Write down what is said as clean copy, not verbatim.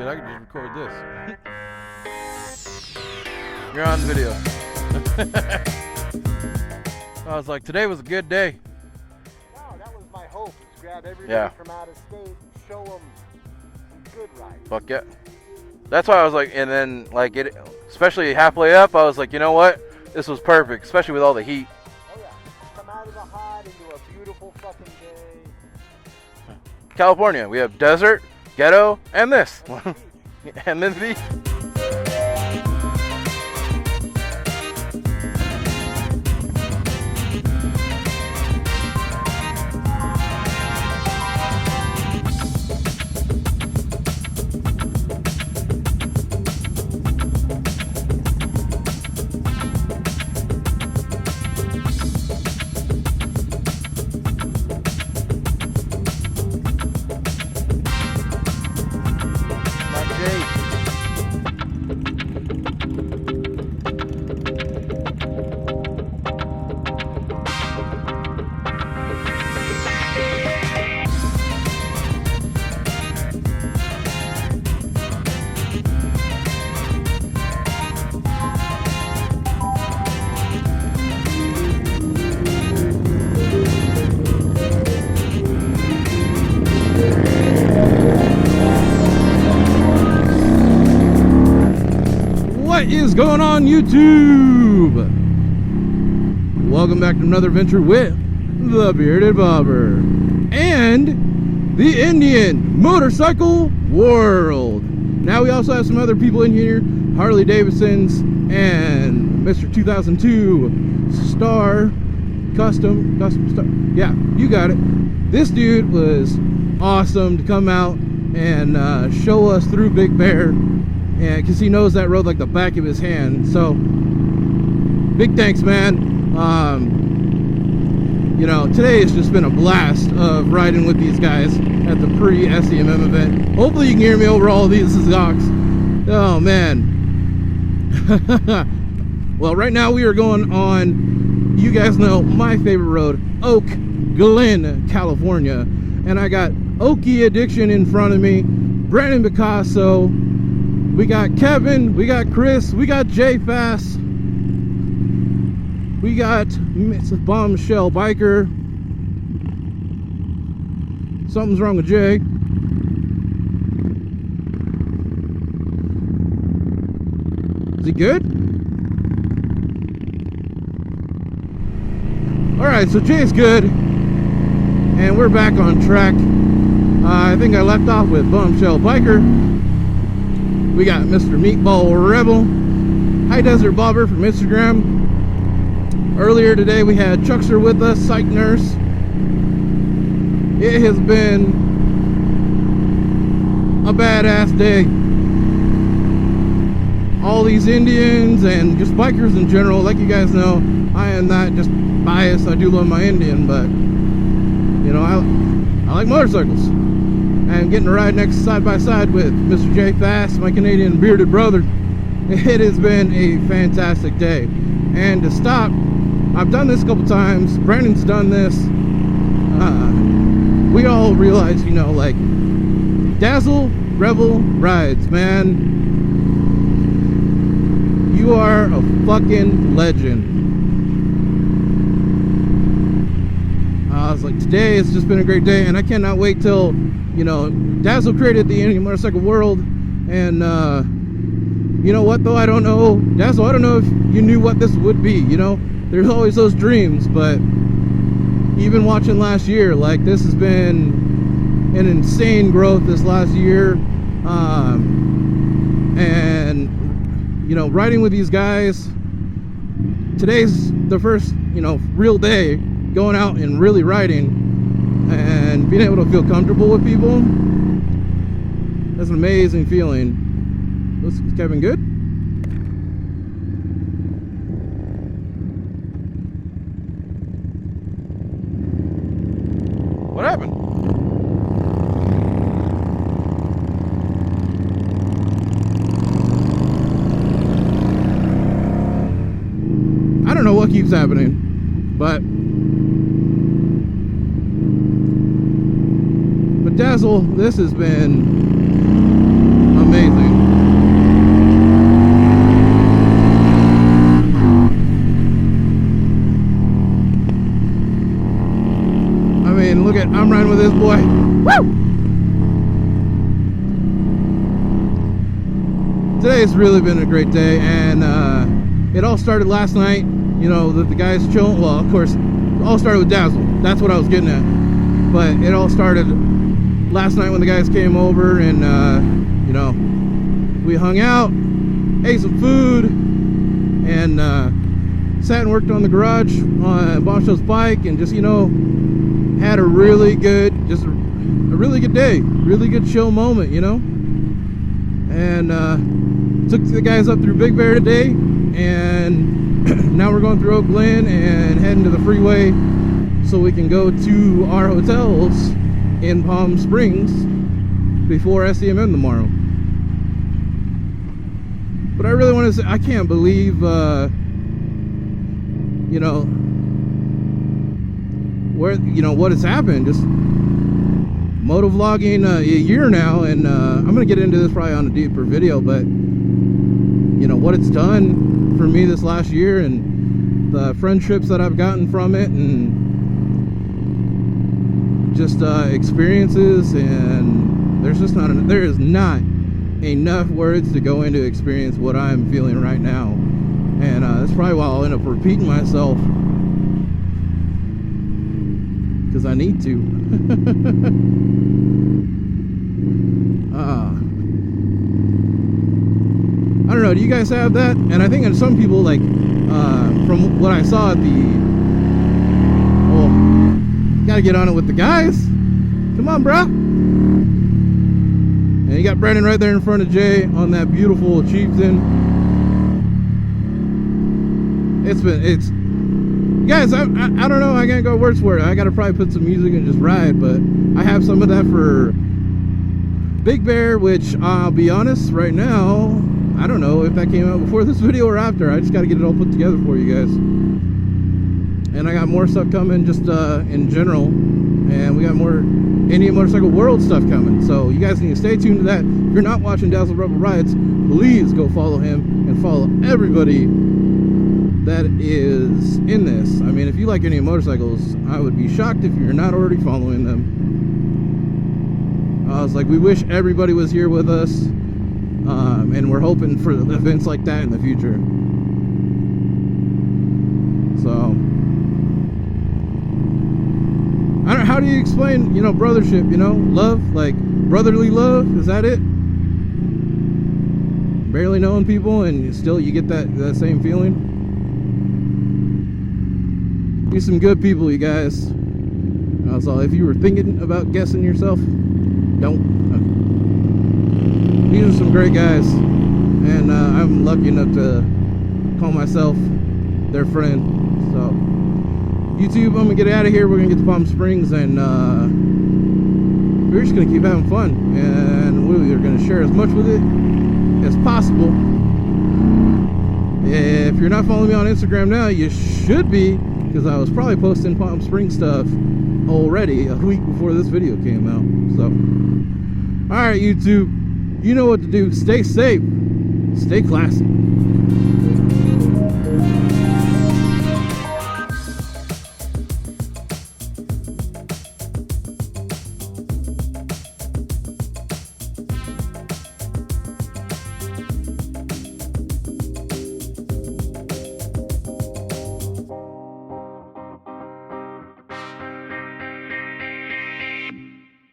shit, I could just record this. You're on video. I was like, today was a good day. No, that was my hope. Is grab everybody from out of state and show them good rides. Fuck yeah. That's why I was like, and then like it, especially halfway up, I was like, you know what? This was perfect, especially with all the heat. Oh yeah, come out of the hot into a beautiful fucking day. California, we have desert, ghetto, and this. And then the What is going on, YouTube? Welcome back to another adventure with the Bearded Bobber and the Indian motorcycle world. Now we also have some other people in here, Harley Davidsons and Mr. 2002 Star Custom Star. Yeah, you got it. This dude was awesome to come out and show us through Big Bear. And because he knows that road like the back of his hand. So big thanks, man. You know, today has just been a blast of riding with these guys at the pre-SEMM event. Hopefully you can hear me over all of these exhausts. Oh man. Well, right now we are going on, you guys know my favorite road, Oak Glen, California. And I got Okie Addiction in front of me, Brandon Picasso, we got Kevin, we got Chris, we got Jay Fast, we got Mrs. Bombshell Biker. Something's wrong with Jay. Is he good? Alright, so Jay's good. And we're back on track. I think I left off with Bombshell Biker. We got Mr. Meatball Rebel, High Desert Bobber from Instagram. Earlier today we had Chuckster with us, Psych Nurse. It has been a badass day. All these Indians and just bikers in general, like you guys know, I am not just biased. I do love my Indian, but you know, I like motorcycles. I'm getting to ride next side by side with Mr. J Fast, my Canadian bearded brother. It has been a fantastic day. And to stop, I've done this a couple times. Brandon's done this. We all realize, you know, like, Dazzle Rebel rides, man. You are a fucking legend. I was like, today it's just been a great day, and I cannot wait till, you know, Dazzle created the Indian motorcycle world. And you know what though, I don't know, Dazzle, I don't know if you knew what this would be. You know, there's always those dreams, but even watching last year, like, this has been an insane growth this last year. And you know, riding with these guys, today's the first, you know, real day going out and really riding and being able to feel comfortable with people. That's an amazing feeling. Is Kevin good? What happened? I don't know what keeps happening, but Dazzle, this has been amazing. I mean, look at, I'm riding with this boy. Woo! Today's really been a great day, and it all started last night. You know, the guys chilling. Well, of course, it all started with Dazzle. That's what I was getting at. But it all started last night when the guys came over, and you know, we hung out, ate some food, and sat and worked on the garage on Bombshell's bike, and just, you know, had a really good, just a really good day, really good chill moment, you know. And took the guys up through Big Bear today, and now we're going through Oak Glen and heading to the freeway so we can go to our hotels in Palm Springs before SEMM tomorrow. But I really want to say, I can't believe, you know, where, you know, what has happened. Just moto vlogging a year now, and I'm gonna get into this probably on a deeper video, but you know what it's done for me this last year, and the friendships that I've gotten from it, and just experiences, and there is not enough words to go into experience what I'm feeling right now. And that's probably why I'll end up repeating myself, because I need to. I don't know, do you guys have that? And I think in some people, like, from what I saw at the, oh, gotta get on it with the guys. Come on, bruh. And you got Brandon right there in front of Jay on that beautiful Chieftain. It's guys, I don't know, I can't go words for it. I gotta probably put some music and just ride, but I have some of that for Big Bear, which I'll be honest, right now, I don't know if that came out before this video or after. I just gotta get it all put together for you guys. And I got more stuff coming just in general, and we got more Indian Motorcycle World stuff coming, so you guys need to stay tuned to that. If you're not watching Dazzle Rebel Rides, please go follow him and follow everybody that is in this. I mean, if you like Indian motorcycles, I would be shocked if you're not already following them. I was like, we wish everybody was here with us, and we're hoping for events like that in the future. So I don't know, how do you explain, you know, brothership, you know, love, like brotherly love? Is that it? Barely knowing people and still you get that same feeling. Be some good people, you guys. So if you were thinking about guessing yourself, don't. These are some great guys, and I'm lucky enough to call myself their friend. So YouTube, I'm gonna get out of here. We're gonna get to Palm Springs, and we're just gonna keep having fun, and we are gonna share as much with it as possible. If you're not following me on Instagram now, you should be, because I was probably posting Palm Springs stuff already a week before this video came out. So alright, YouTube, you know what to do. Stay safe, stay classy.